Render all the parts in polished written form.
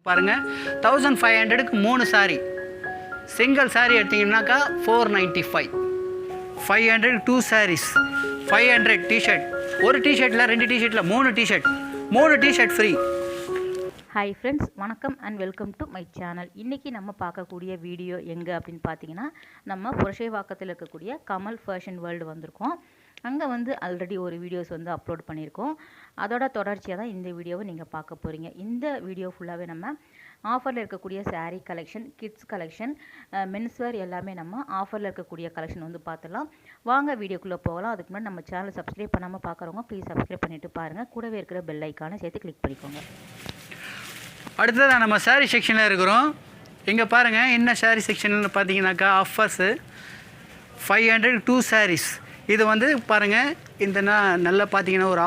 பாருங்கள் 1500க்கு 3 sari. Single sari எடுத்திங்கன்னாக்கா 495. 500 2 சாரீஸ். 500 டிஷர்ட். ஒரு டிஷர்ட்டில் 2 டிஷர்ட்டில் 3 T-shirt. 3 T-shirt free. Hi friends, வணக்கம் and welcome to my channel. இன்றைக்கி நம்ம பார்க்கக்கூடிய வீடியோ எங்கே அப்படின்னு பார்த்தீங்கன்னா, நம்ம புரஷைவாக்கத்தில் இருக்கக்கூடிய கமல் ஃபேஷன் வேர்ல்டு வந்திருக்கோம். அங்கே ஆல்ரெடி ஒரு வீடியோஸ் அப்லோட் பண்ணியிருக்கோம். அதோட தொடர்ச்சியாக தான் இந்த வீடியோவை நீங்கள் பார்க்க போகிறீங்க. இந்த வீடியோ ஃபுல்லாகவே நம்ம ஆஃபரில் இருக்கக்கூடிய sari collection, kids collection, menswear எல்லாமே நம்ம ஆஃபரில் இருக்கக்கூடிய கலெக்ஷன் பார்த்துடலாம். வாங்க வீடியோக்குள்ளே போகலாம். அதுக்கு முன்னாடி நம்ம சேனல் சப்ஸ்கிரைப் பண்ணாமல் பார்க்குறவங்க ப்ளீஸ் சப்ஸ்கிரைப் பண்ணிவிட்டு பாருங்கள். கூடவே இருக்கிற பெல் ஐக்கானை சேர்த்து கிளிக் பண்ணிக்கோங்க. அடுத்ததான் நம்ம சாரீ செக்ஷனில் இருக்கிறோம். இங்கே பாருங்கள், என்ன சாரீ செக்ஷனில் பார்த்தீங்கன்னாக்கா ஆஃபர்ஸு 500 2 சாரீஸ். இது பாருங்கள், இந்த நல்லா பார்த்தீங்கன்னா ஒரு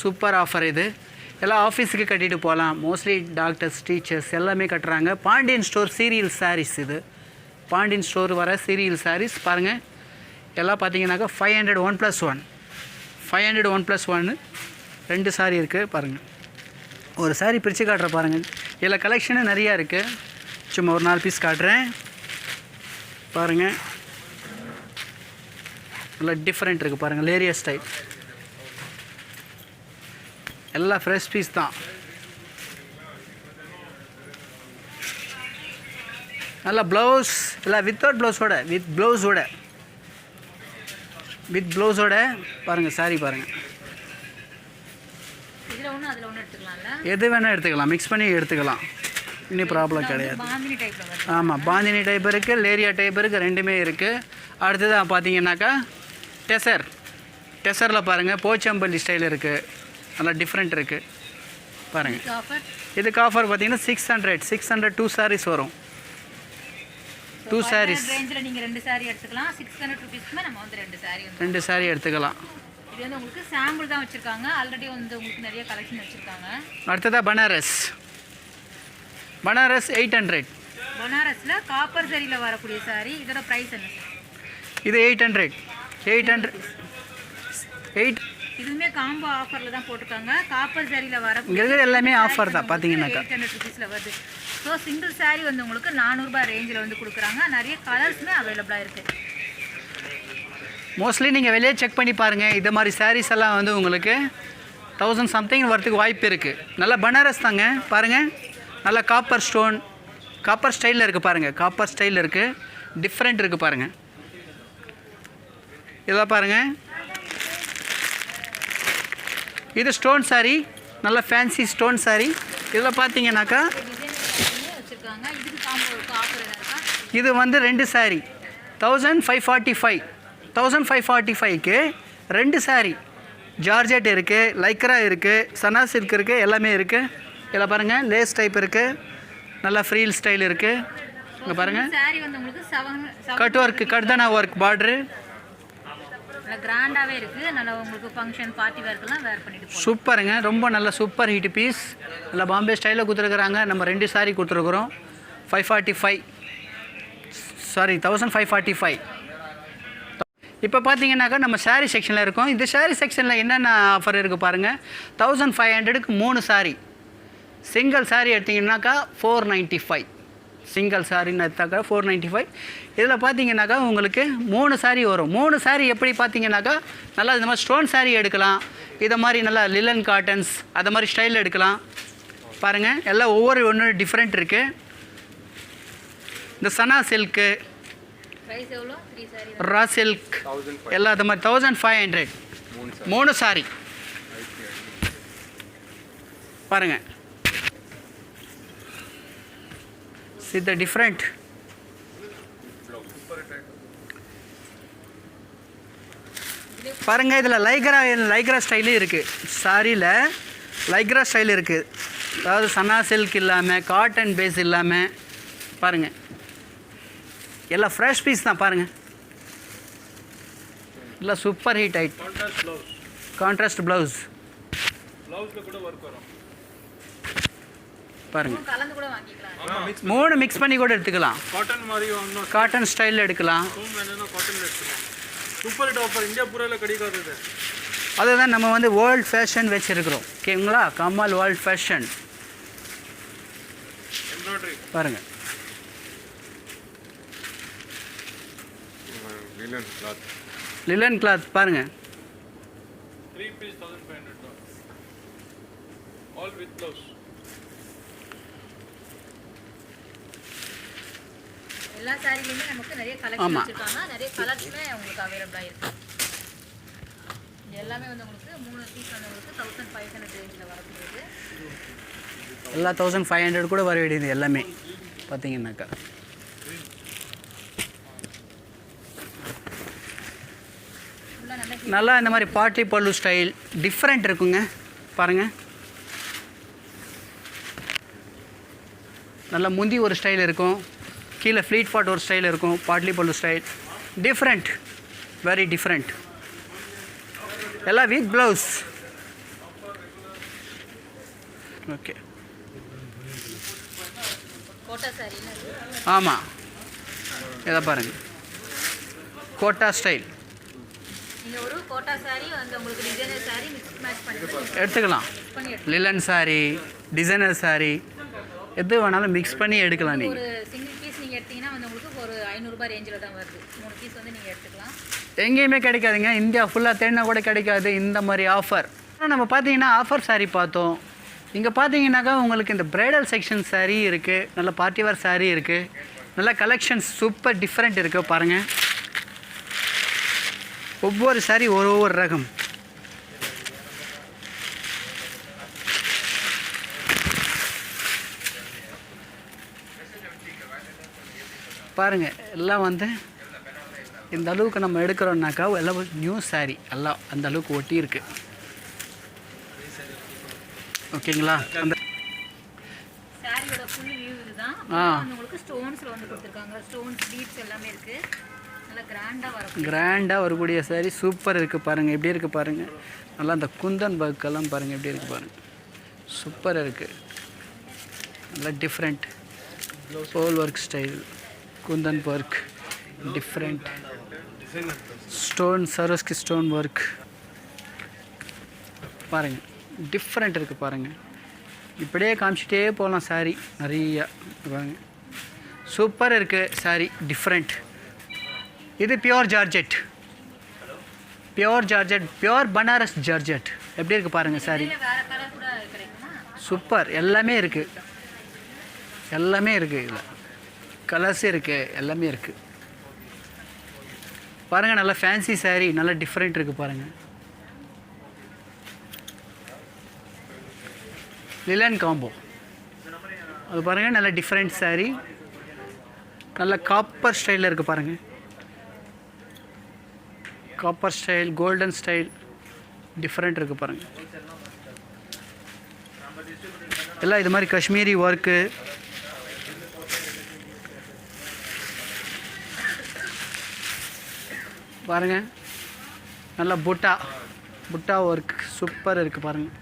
சூப்பர் ஆஃபர். இது எல்லாம் ஆஃபீஸுக்கு கட்டிட்டு போகலாம். மோஸ்ட்லி டாக்டர்ஸ், டீச்சர்ஸ் எல்லாமே கட்டுறாங்க. Pandian store serial sarees. இது பாண்டியன் ஸ்டோர் வர சீரியல் சாரீஸ். பாருங்கள், எல்லாம் பார்த்தீங்கன்னாக்கா 500 1+1. 500 1+1 2 சாரீ இருக்குது. பாருங்கள், ஒரு சாரீ பிரித்து காட்டுற பாருங்கள். இதில் கலெக்ஷனு நிறையா இருக்குது. சும்மா ஒரு 4 பீஸ் காட்டுறேன் பாருங்கள். நல்லா டிஃப்ரெண்ட் இருக்குது பாருங்கள். லேரியா ஸ்டைல் எல்லாம் ஃப்ரெஷ் பீஸ் தான். நல்லா ப்ளவுஸ் எல்லாம் வித்தவுட் ப்ளவுஸோட, வித் ப்ளவுஸோட பாருங்கள். சாரி பாருங்கள், எது வேணால் எடுத்துக்கலாம், மிக்ஸ் பண்ணி எடுத்துக்கலாம். இன்னும் ப்ராப்ளம் கிடையாது. ஆமாம், பாந்தினி டைப் இருக்குது, லேரியா டைப் இருக்குது, ரெண்டுமே இருக்குது. அடுத்ததாக பார்த்தீங்கன்னாக்கா டெசரில் பாருங்கள், போச்சம்பள்ளி ஸ்டைல் இருக்குது. நல்லா டிஃப்ரெண்ட் இருக்குது பாருங்கள். இதுக்கு ஆஃபர் பார்த்தீங்கன்னா 600 2 சாரீஸ் வரும். 2 சாரீஸ் நீங்கள் 2 சாரீ எடுத்துக்கலாம். 600 ருபீஸ்க்குமே நம்ம 2 சாரீ எடுத்துக்கலாம். இது உங்களுக்கு சாம்பிள் தான் வச்சுருக்காங்க. ஆல்ரெடி உங்களுக்கு நிறைய கலெக்ஷன் வச்சுருக்காங்க. அடுத்ததாக பனாரஸ் 800. பனாரஸில் காப்பர் சரியில் வரக்கூடிய சாரீ. இதோட ப்ரைஸ் என்ன சார்? இது 800. இதுவுமே காம்போ ஆஃபரில் தான் போட்டிருக்காங்க. காப்பர் சாரியில் வர எல்லாமே ஆஃபர் தான். பார்த்தீங்கன்னாக்கா 800 ருபீஸில் வருது. ஸோ சிங்கிள் சாரீ உங்களுக்கு 400 ரூபாய் ரேஞ்சில் கொடுக்குறாங்க. நிறைய கலர்ஸுமே அவைலபிளாக இருக்குது. மோஸ்ட்லி நீங்கள் வெளியே செக் பண்ணி பாருங்கள். இது மாதிரி சாரீஸ் எல்லாம் உங்களுக்கு 1000 சம்திங் வரத்துக்கு வாய்ப்பு இருக்குது. நல்லா பனாரஸ் தாங்க. பாருங்கள், நல்லா காப்பர் ஸ்டைலில் இருக்குது பாருங்கள். காப்பர் ஸ்டைலில் இருக்குது, டிஃப்ரெண்ட் இருக்குது பாருங்கள். இதெல்லாம் பாருங்கள், இது ஸ்டோன் சாரீ, நல்லா ஃபேன்சி ஸ்டோன் சாரீ. இதில் பார்த்தீங்கன்னாக்கா இது 2 சாரீ 1545. 1545க்கு 2 சாரீ. ஜார்ஜெட் இருக்குது, லைக்ரா இருக்குது, சனா சில்க் இருக்குது, எல்லாமே இருக்குது. இதில் பாருங்கள், லேஸ் டைப் இருக்குது, நல்லா ஃப்ரீல் ஸ்டைல் இருக்குது. இங்கே பாருங்கள், கட் ஒர்க்கு, கட்தானா ஒர்க் பார்ட்ரு, கிராண்டாகவே இருக்குது. நல்லா உங்களுக்கு ஃபங்க்ஷன் பார்ட்டி வேர்க்கெல்லாம் வேர் பண்ணிட்டு சூப்பருங்க. ரொம்ப நல்ல சூப்பர் ஹிட் பீஸ். நல்லா பாம்பே ஸ்டைலில் கொடுத்துருக்குறாங்க. நம்ம 2 சாரீ கொடுத்துருக்குறோம். 1545. இப்போ பார்த்தீங்கன்னாக்கா நம்ம சாரீ செக்ஷனில் இருக்கோம். இந்த சாரீ செக்ஷனில் என்னென்ன ஆஃபர் இருக்குது பாருங்கள். 1500க்கு 3 சாரீ. சிங்கிள் சாரீ எடுத்திங்கன்னாக்கா 495. சிங்கிள் சாரின்னு எடுத்தாக்கா 495. இதில் பார்த்தீங்கன்னாக்கா உங்களுக்கு 3 சாரீ வரும். 3 சாரீ எப்படி பார்த்தீங்கன்னாக்கா நல்லா இந்த மாதிரி ஸ்டோன் சாரீ எடுக்கலாம். இதை மாதிரி நல்லா லிலன் காட்டன்ஸ் அதை மாதிரி ஸ்டைலில் எடுக்கலாம். பாருங்கள், எல்லாம் ஒவ்வொரு டிஃப்ரெண்ட் இருக்குது. இந்த சனா சில்க்கு, ரா சில்க் எல்லாம் அது மாதிரி 1500. 3 சாரீ பாருங்கள். See the different. பாருங்கள், இதில் லைக்ரா ஸ்டைலு இருக்குது. சாரியில் லைக்ரா ஸ்டைல் இருக்குது. அதாவது சனா சில்க் இல்லாமல், காட்டன் பேஸ் இல்லாமல். பாருங்கள், எல்லாம் ஃப்ரெஷ் பீஸ் தான். பாருங்கள், எல்லாம் சூப்பர் ஹிட் ஆயிட். கான்ட்ராஸ்ட் ப்ளவுஸ் பாருங்கள். 3 மிக்ஸ் பண்ணி கூட எடுத்துக்கலாம். காட்டன் ஸ்டைலில் எடுக்கலாம். Super hit offer. இந்தியா பூராவில் கிடைக்காது. அதுதான் நம்ம வேர்ல்ட் ஃபேஷன் வச்சுருக்கிறோம். ஓகேங்களா? Kamal world fashion. எம்ப்ராய்டரி பாருங்கள். லினன் கிளாத் லிலன் கிளாத் பாருங்கள். 3 piece 1500 all with blouse. எல்லா சாரிலையுமே நமக்கு நிறைய கலெக்ஷன் வச்சிருக்காங்க. நிறைய கலர்ஸ்மே உங்களுக்கு அவைலபிளா இருக்கு. இது எல்லாமே வந்து உங்களுக்கு 3 பீஸ் வந்து உங்களுக்கு 1500 ரேஞ்சில் வரக்கூடியது. எல்லா 1500 கூட வர வேண்டியது எல்லாமே பார்த்தீங்கன்னாக்கா. நல்லா இந்த மாதிரி பார்ட்டி பல்லு ஸ்டைல் டிஃப்ரெண்ட் இருக்குங்க பாருங்கள். நல்லா முந்தி ஒரு ஸ்டைல் இருக்கும், கீழே ஃப்ளீட் ஃபாட் ஒரு ஸ்டைல் இருக்கும். பார்ட்லி பல்லு ஸ்டைல் டிஃப்ரெண்ட், வெரி டிஃப்ரெண்ட். எல்லாம் with blouse. Okay, Kota sari ஆமாம். இதை பாருங்கள், கோட்டா ஸ்டைல். நீங்கள் ஒரு கோட்டா சாரி வந்து உங்களுக்கு டிசைனர் சாரி மிக்ஸ் மேட்ச் பண்ணி எடுத்துக்கலாம். லிலன் சாரி, டிசைனர் சாரி எது வேணாலும் மிக்ஸ் பண்ணி எடுக்கலாம். நீங்கள் ஒரு சிங்கிள் பீஸ் நீங்கள் எடுத்தீங்கன்னா வந்து உங்களுக்கு ஒரு 500 ரூபாய் ரேஞ்சில் தான் வருது. 3 பீஸ் வந்து நீங்கள் எடுத்துக்கலாம். எங்கேயுமே கிடைக்காதுங்க, இந்தியா ஃபுல்லாக தேடினா கூட கிடைக்காது இந்த மாதிரி ஆஃபர். நம்ம பார்த்தீங்கன்னா ஆஃபர் சாரீ பார்த்தோம். இங்கே பார்த்தீங்கன்னாக்கா உங்களுக்கு இந்த பிரைடல் செக்ஷன் சாரீ இருக்குது, நல்ல பார்ட்டி வேர் சாரீ இருக்குது, நல்ல கலெக்ஷன்ஸ் சூப்பர் டிஃப்ரெண்ட் இருக்குது பாருங்கள். ஒவ்வொரு சாரீ ஒவ்வொரு ரகம். பாருங்கள் எல்லாம் வந்து இந்த அளவுக்கு நம்ம எடுக்கிறோம்னாக்கா எல்லாம் நியூ சாரீ எல்லாம் அந்த அளவுக்கு ஒட்டி இருக்கு. ஓகேங்களா? அந்த சாரியோட ஃபுல் வியூ இதுதான். உங்களுக்கு ஸ்டோன்ஸ்ல வந்து கொடுத்திருக்காங்க. ஸ்டோன்ஸ் பீட்ஸ் எல்லாமே இருக்கு. நல்ல கிராண்டாக வரக்கூடிய சாரீ சூப்பர் இருக்குது பாருங்கள். எப்படி இருக்குது பாருங்கள். நல்லா அந்த குந்தன் ஒர்க்கெல்லாம் பாருங்கள் எப்படி இருக்குது பாருங்கள். சூப்பராக இருக்குது, நல்லா different whole work style, Kundan work different, stone Swarovski stone work பாருங்கள், டிஃப்ரெண்ட் இருக்குது பாருங்கள். இப்படியே காமிச்சிட்டே போகலாம் சாரீ நிறையா பாருங்கள். சூப்பராக இருக்குது சாரீ, டிஃப்ரெண்ட். இது pure georgette, pure georgette, pure Banaras georgette. எப்படி இருக்குது பாருங்கள் சாரீ. சூப்பர், எல்லாமே இருக்குது, எல்லாமே இருக்குது. இதில் கலர்ஸ் இருக்குது, எல்லாமே இருக்குது பாருங்கள். நல்லா ஃபேன்சி சாரீ, நல்லா டிஃப்ரெண்ட் இருக்குது பாருங்கள். லிலன் காம்போ அது பாருங்கள், நல்ல டிஃப்ரெண்ட் சாரீ, நல்ல காப்பர் ஸ்டைலில் இருக்குது பாருங்கள். Copper style, golden style, different இருக்குது பாருங்கள். எல்லாம் இது மாதிரி காஷ்மீரி ஒர்க்கு, பாருங்கள். நல்லா புட்டா ஒர்க் சூப்பர் இருக்குது பாருங்கள்.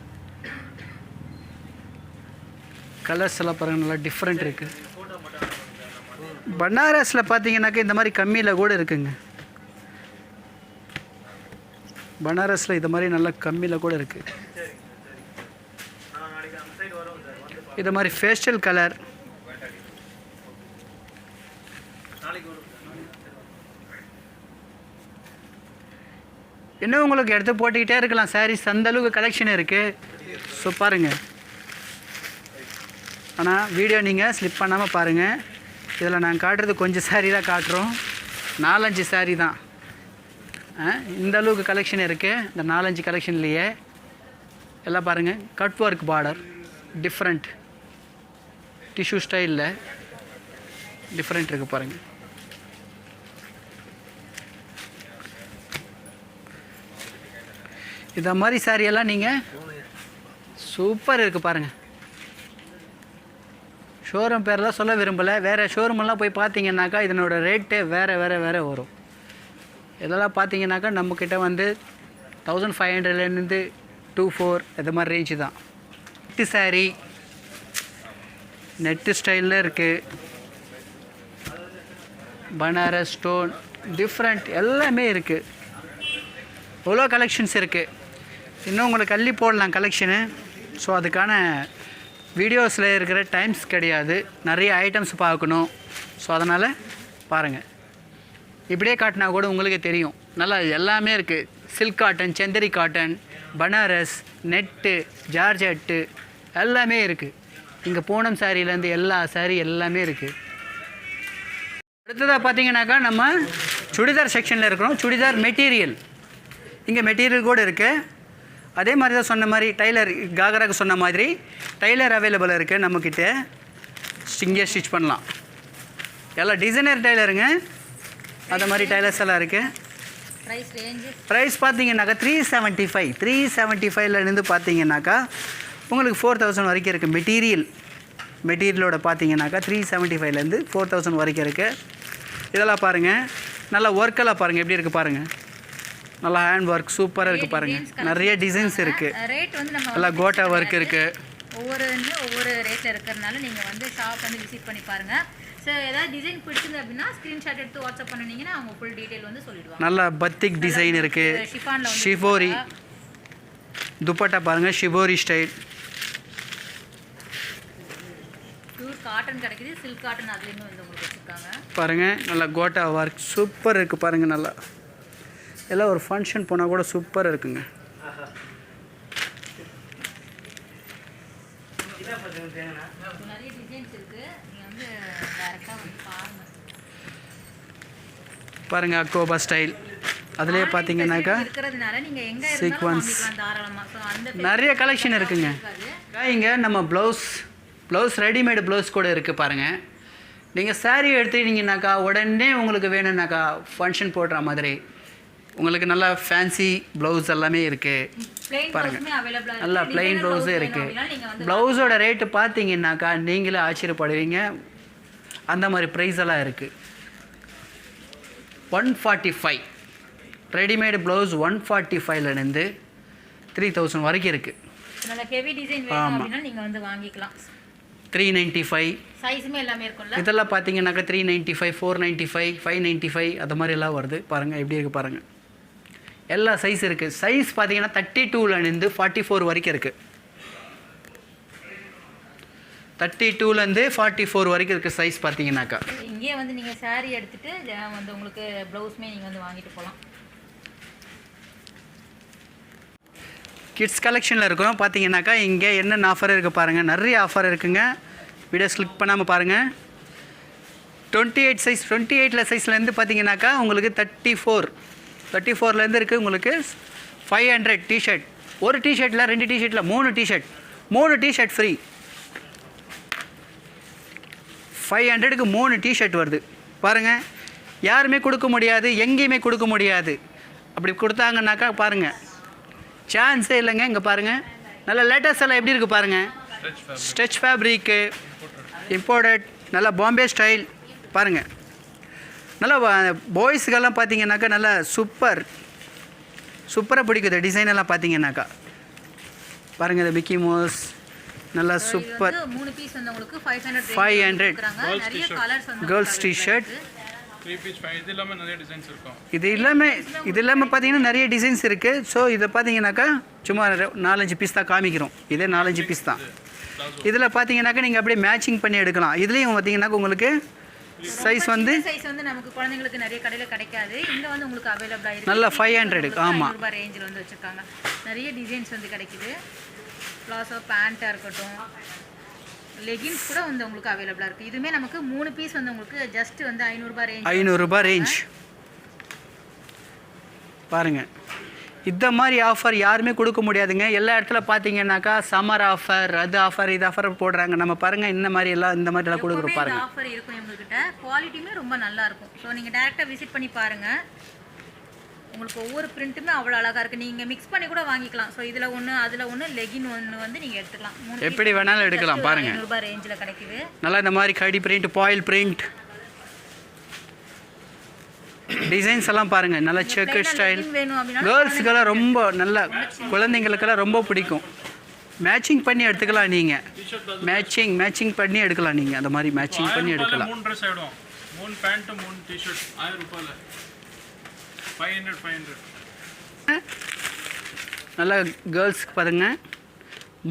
கலர்ஸ் எல்லாம் பாருங்கள், நல்லா டிஃப்ரெண்ட் இருக்குது. பனாரஸில் பார்த்தீங்கன்னாக்கா இந்த மாதிரி கம்மியில் கூட இருக்குங்க. பனாரஸில் இது மாதிரி நல்லா கம்மியில் கூட இருக்குது. இது மாதிரி ஃபேஸ்டல் கலர், இன்னும் உங்களுக்கு எடுத்து போட்டுக்கிட்டே இருக்கலாம் சாரீஸ், அந்த அளவுக்கு கலெக்ஷன் இருக்குது. ஸோ பாருங்கள். ஆனால் வீடியோ நீங்கள் ஸ்லிப் பண்ணாமல் பாருங்கள். இதில் நாங்கள் காட்டுறது கொஞ்சம் சாரீ தான் காட்டுறோம், 4-5 சாரீ தான். இந்த அளவுக்கு கலெக்ஷன் இருக்குது இந்த 4-5 கலெக்ஷன்லேயே. எல்லாம் பாருங்கள், cut work border, different tissue ஸ்டைலில் டிஃப்ரெண்ட் இருக்குது பாருங்கள். இதை மாதிரி சாரியெல்லாம் நீங்கள் சூப்பர் இருக்குது பாருங்கள். ஷோரூம் பேரெல்லாம் சொல்ல விரும்பலை, வேறு ஷோரூமெல்லாம் போய் பார்த்தீங்கன்னாக்கா இதனோட ரேட்டு வேறு வரும். இதெல்லாம் பார்த்தீங்கன்னாக்கா நம்மக்கிட்ட வந்து 1500லேருந்து 24 இது மாதிரி ரேஞ்சு தான். நெட்டு சாரீ, நெட்டு ஸ்டைலில் இருக்குது, பனாரஸ் ஸ்டோன் டிஃப்ரெண்ட் எல்லாமே இருக்குது. எவ்வளோ கலெக்ஷன்ஸ் இருக்குது. இன்னும் உங்களுக்கு அள்ளி போடலாம் கலெக்ஷனு. ஸோ அதுக்கான வீடியோஸில் இருக்கிற டைம்ஸ் கிடையாது, நிறைய ஐட்டம்ஸ் பார்க்கணும். ஸோ அதனால் பாருங்கள், இப்படியே காட்டினா கூட உங்களுக்கு தெரியும். நல்லா எல்லாமே இருக்குது. Silk cotton, Chanderi cotton, Banaras, net, georgette எல்லாமே இருக்குது. இங்கே பூனம் சாரியிலேருந்து எல்லா சாரீ எல்லாமே இருக்குது. அடுத்ததாக பார்த்தீங்கன்னாக்கா நம்ம சுடிதார் செக்ஷனில் இருக்கிறோம். சுடிதார் மெட்டீரியல், இங்கே மெட்டீரியல் கூட இருக்குது. அதே மாதிரி தான் சொன்ன மாதிரி டைலர் காகராக்கு சொன்ன மாதிரி டைலர் அவைலபிள் இருக்குது நம்மக்கிட்ட. இங்கே ஸ்டிச் பண்ணலாம். எல்லாம் டிசைனர் டைலருங்க. அது மாதிரி டைலர்ஸ் எல்லாம் இருக்குது. ப்ரைஸ் பார்த்தீங்கன்னாக்கா 375. 375லேருந்து பார்த்தீங்கன்னாக்கா உங்களுக்கு 4000 வரைக்கும் இருக்குது. மெட்டீரியலோட பார்த்தீங்கன்னாக்கா 375லேருந்து 4000 வரைக்கும் இருக்குது. இதெல்லாம் பாருங்கள், நல்லா ஒர்க்கெல்லாம் பாருங்கள் எப்படி இருக்குது பாருங்கள். நல்லா ஹேண்ட் ஒர்க் சூப்பராக இருக்குது பாருங்கள். நிறைய டிசைன்ஸ் இருக்குது. ரேட் வந்து நம்ம நல்லா கோட்டா ஒர்க் இருக்குது. ஒவ்வொரு ரேட்டில் இருக்கிறதுனால நீங்கள் வந்து ஷாப் வந்து விசிட் பண்ணி பாருங்கள். ஸோ ஏதாவது டிசைன் பிடிச்சிருந்து அப்படின்னா ஸ்க்ரீன்ஷாட் எடுத்து வாட்ஸ்அப் பண்ணிங்கன்னா அவங்க ஃபுல் டீட்டெயில் வந்து சொல்லிடுவாங்க. நல்லா பத்திக் டிசைன் இருக்குது. ஷிஃபோரி துப்பட்டா பாருங்கள், ஷிஃபோரி ஸ்டைல். பியூர் காட்டன் கிடைக்குது, சில்க் காட்டன் அதுலேருந்து வந்து உங்களுக்கு வச்சுருக்காங்க பாருங்கள். நல்லா கோட்டா ஒர்க் சூப்பர் இருக்குது பாருங்கள். நல்லா எல்லாம் ஒரு ஃபங்க்ஷன் போனால் கூட சூப்பராக இருக்குங்க. நிறைய டிசைன்ஸ் இருக்குது, நீங்கள் வந்து டேரெக்டாக வந்து பாருங்கள். பாருங்கள் அக்கோபா ஸ்டைல். அதுலேயே பார்த்தீங்கன்னாக்கா இருக்கிறதுனால நீங்கள் எங்கே சீக்வன்ஸ் தாராளமாக. ஸோ அந்த நிறைய கலெக்ஷன் இருக்குங்க. இங்கே நம்ம ப்ளவுஸ் ரெடிமேடு ப்ளவுஸ் கூட இருக்குது பாருங்கள். நீங்கள் சாரீ எடுத்துக்கிட்டிங்கனாக்கா உடனே உங்களுக்கு வேணும்னாக்கா ஃபங்க்ஷன் போடுற மாதிரி உங்களுக்கு நல்லா ஃபேன்சி ப்ளவுஸ் எல்லாமே இருக்குது பாருங்கள். நல்லா ப்ளைன் ப்ளவுஸும் இருக்குது. ப்ளவுஸோட ரேட்டு பார்த்தீங்கன்னாக்கா நீங்களே ஆச்சரியப்படுவீங்க. அந்த மாதிரி ப்ரைஸ் எல்லாம் இருக்குது. 145 ரெடிமேடு ப்ளவுஸ் 145லேருந்து 3000 வரைக்கும் இருக்குது. ஆமாம், 395 சைஸுமே எல்லாமே இருக்கும்ல. இதெல்லாம் பார்த்தீங்கன்னாக்கா 395, 495, 595 அது மாதிரி எல்லாம் வருது பாருங்கள். எப்படி இருக்குது பாருங்கள். எல்லா சைஸ் இருக்குது. சைஸ் பார்த்தீங்கன்னா 32லேருந்து 44 வரைக்கும் இருக்குது. 32லேருந்து 44 வரைக்கும் இருக்குது சைஸ் பார்த்தீங்கன்னாக்கா. இங்கே வந்து நீங்கள் சாரீ எடுத்துகிட்டு வந்து உங்களுக்கு ப்ளவுஸுமே நீங்கள் வந்து வாங்கிட்டு போகலாம். கிட்ஸ் கலெக்ஷனில் இருக்கிறோம். பார்த்தீங்கன்னாக்கா இங்கே என்னென்ன ஆஃபர் இருக்குது பாருங்கள். நிறைய ஆஃபர் இருக்குங்க. வீடியோஸ் கிளிக் பண்ணாமல் பாருங்கள். 28 சைஸ், 28 சைஸ்லேருந்து பார்த்தீங்கன்னாக்கா உங்களுக்கு 34லேருந்து இருக்குது. உங்களுக்கு 500 டிஷர்ட். ஒரு டிஷர்ட்டில் 2 டிஷர்ட்டில் 3 டிஷர்ட், 3 டிஷர்ட் ஃப்ரீ. 500க்கு 3 டிஷர்ட் வருது பாருங்கள். யாருமே கொடுக்க முடியாது, எங்கேயுமே கொடுக்க முடியாது. அப்படி கொடுத்தாங்கன்னாக்கா பாருங்கள் சான்ஸே இல்லைங்க. இங்கே பாருங்கள் நல்ல லேட்டஸ்ட் எல்லாம் எப்படி இருக்குது பாருங்கள். ஸ்ட்ரெச் ஃபேப்ரிக்கு இம்போர்ட்டட், நல்லா பாம்பே ஸ்டைல் பாருங்கள். நல்லா பாய்ஸுக்கெல்லாம் பார்த்தீங்கன்னாக்கா நல்லா சூப்பராக பிடிக்குது. டிசைன் எல்லாம் பார்த்தீங்கன்னாக்கா பாருங்கள். இந்த மிக்கி மவுஸ் நல்லா சூப்பர். 3 பீஸ் வந்து உங்களுக்கு 500. நிறைய கலர்ஸ் வந்து கேர்ள்ஸ் டிஷர்ட் 3 பீஸ் 5 இது எல்லாமே நிறைய டிசைன்ஸ் இருக்கும். இது இல்லாமல் பார்த்தீங்கன்னா நிறைய டிசைன்ஸ் இருக்குது. ஸோ இதை பார்த்தீங்கன்னாக்கா சும்மா 4-5 பீஸ் தான் காமிக்கிறோம். இதே 4-5 பீஸ் தான். இதில் பார்த்தீங்கன்னாக்கா நீங்கள் அப்படியே மேட்சிங் பண்ணி எடுக்கலாம். இதுலேயும் பார்த்தீங்கன்னாக்கா உங்களுக்கு சைஸ் வந்து நமக்கு குழந்தைங்களுக்கு நிறைய கடையில் கிடைக்காது. இங்கே வந்து உங்களுக்கு அவைலபிளாக இருக்குது. நல்லா 500. ஆமாம், ரேஞ்சில் வந்து வச்சுருக்காங்க. நிறைய டிசைன்ஸ் வந்து கிடைக்குது. ப்ளாஸோ பேண்ட்டாக இருக்கட்டும், லெகின்ஸ் கூட வந்து உங்களுக்கு அவைலபிளாக இருக்குது. இதுவுமே நமக்கு 3 பீஸ் வந்து உங்களுக்கு ஜஸ்ட் வந்து 500 ரூபாய் ரேஞ்ச் பாருங்கள். இந்த மாதிரி ஆஃபர் யாருமே கொடுக்க முடியாதுங்க. எல்லா இடத்துல பார்த்தீங்கன்னாக்கா சம்மர் ஆஃபர், அது ஆஃபர், இது ஆஃபர் போடுறாங்க. நம்ம பாருங்கள் இந்த மாதிரிலாம் கொடுக்குறோம் பாருங்கள். ஆஃபர் இருக்கும் எங்ககிட்ட. குவாலிட்டியுமே ரொம்ப நல்லா இருக்கும். ஸோ நீங்கள் டேரெக்டாக விசிட் பண்ணி பாருங்கள். உங்களுக்கு ஒவ்வொரு பிரிண்ட்டுமே அவ்வளோ அழகாக இருக்குது. நீங்கள் மிக்ஸ் பண்ணி கூட வாங்கிக்கலாம். ஸோ இதில் ஒன்று அதில் ஒன்று லெகின் ஒன்று வந்து நீங்கள் எடுத்துக்கலாம். எப்படி வேணாலும் எடுக்கலாம் பாருங்கள். 500 ரூபாய் ரேஞ்சில் கிடைக்குது. நல்லா இந்த மாதிரி கடி பிரிண்ட், பாயில் பிரிண்ட் டிசைன்ஸ் எல்லாம் பாருங்கள். நல்லா செக்கர் ஸ்டைல். கேர்ள்ஸுக்கெல்லாம் ரொம்ப நல்லா, குழந்தைங்களுக்கெல்லாம் ரொம்ப பிடிக்கும். மேட்சிங் பண்ணி எடுத்துக்கலாம். நீங்கள் மேட்சிங் பண்ணி எடுக்கலாம். நீங்கள் அந்த மாதிரி மேட்சிங் பண்ணி எடுக்கலாம். 3 ட்ரெஸ் ஆயிடும். 3 பேண்ட் 3 டி-ஷர்ட் 1000 ரூபாயில 500. நல்லா கேர்ள்ஸ்க்கு பாருங்க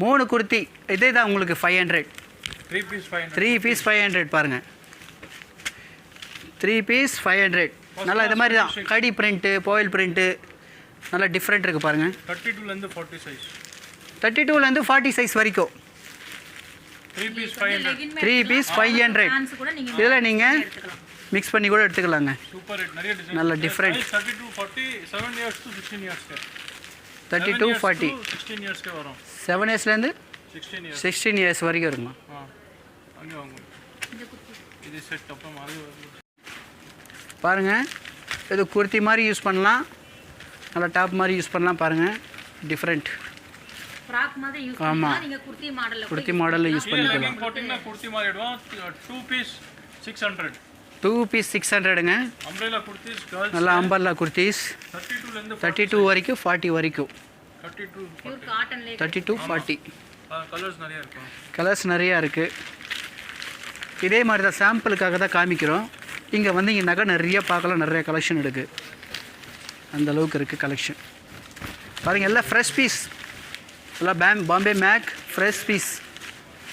3 குர்த்தி இதே தான் உங்களுக்கு 500. 3 piece 500. 3 பீஸ் 500 பாருங்கள். 3 பீஸ் 500. நல்லா இது மாதிரி தான் கடி பிரிண்ட்டு பாயில் பிரிண்ட்டு நல்லா டிஃப்ரெண்ட் இருக்குது பாருங்கள். 32லேருந்து 40 சைஸ். 32லேருந்து 40 சைஸ் வரைக்கும் 3 piece 500. 3 பீஸ் 500. இதில் நீங்கள் மிக்ஸ் பண்ணி கூட எடுத்துக்கலாங்க. Super rate. நிறைய டிசைன் நல்ல different. 32 40 7 years to 16 years के 32 40 16 years के வரும். 7 இயர்ஸ்லேருந்து 16 years. 16 இயர்ஸ் வரைக்கும் இருக்குமா? அங்கே வாங்க. இது செட் அப்புறம் அது பாருங்கள். இது குர்த்தி மாதிரி யூஸ் பண்ணலாம், நல்லா டாப் மாதிரி யூஸ் பண்ணலாம். பாருங்கள் டிஃப்ரெண்ட். ஃப்ராக் மாதிரி யூஸ் ஆமாம். பண்ணலாம். நீங்க குர்த்தி மாடல்ல குர்த்தி மாடலில் யூஸ் பண்ணிக்கலாம். லெகிங் போட்டிங்கன்னா குர்த்தி மாதிரி ஆயிடும். 2 piece 600. 2 பீஸ் 600ங்க. அம்ப்ரெல்லா குர்த்திஸ் girls நல்லா அம்பர்லா குர்த்திஸ் 32லேருந்து 32 வரைக்கும் 40 வரைக்கும் 32 பியூர் காட்டன்ல 32 40 கலர்ஸ் நிறைய இருக்கும். கலர்ஸ் நிறையா இருக்குது. இதே மாதிரி தான் சாம்பிளுக்காக தான் காமிக்கிறோம். இங்கே வந்து இங்கே நகை நிறைய பார்க்கலாம், நிறைய கலெக்ஷன் இருக்குது. அந்த அளவுக்கு இருக்குது கலெக்ஷன். பாருங்கள் எல்லாம் ஃப்ரெஷ் பீஸ், எல்லாம் பாம்பே மேக் ஃப்ரெஷ் பீஸ்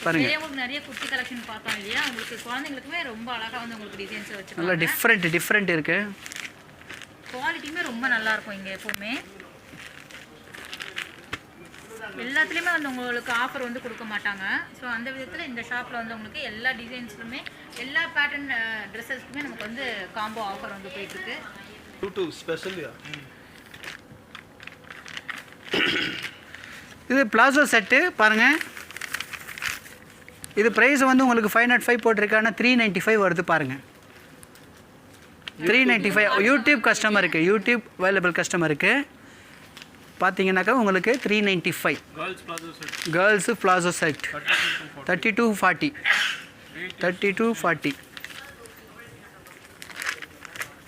பாருங்கள். உங்களுக்கு நிறைய குர்த்தி கலெக்ஷன் பார்த்தோம் இல்லையா, உங்களுக்கு குழந்தைங்களுக்குமே ரொம்ப அழகா வந்து உங்களுக்கு டிசைன்ஸ் வச்சிருக்காங்க. நல்லா டிஃப்ரெண்ட் இருக்குது. குவாலிட்டியுமே ரொம்ப நல்லா இருக்கும். இங்கே எப்பவுமே எல்லாத்துலேயுமே வந்து உங்களுக்கு ஆஃபர் வந்து கொடுக்க மாட்டாங்க. ஸோ அந்த விதத்தில் இந்த ஷாப்பில் வந்து உங்களுக்கு எல்லா டிசைன்ஸ்லுமே எல்லா பேட்டர்ன் ட்ரெஸ்ஸஸ்க்குமே நமக்கு வந்து காம்போ ஆஃபர் வந்து போயிட்டுருக்கு. இது பிளாசோ செட்டு பாருங்கள். இது ப்ரைஸ் வந்து உங்களுக்கு 505 போட்டிருக்கு, ஆனால் 395 வருது பாருங்கள். 395 யூடியூப் கஸ்டமருக்கு, யூடியூப் அவைலபிள் கஸ்டமருக்கு பார்த்தீங்கன்னாக்கா உங்களுக்கு 395. கேர்ள்ஸு பிளாசோ செட் 3240 3240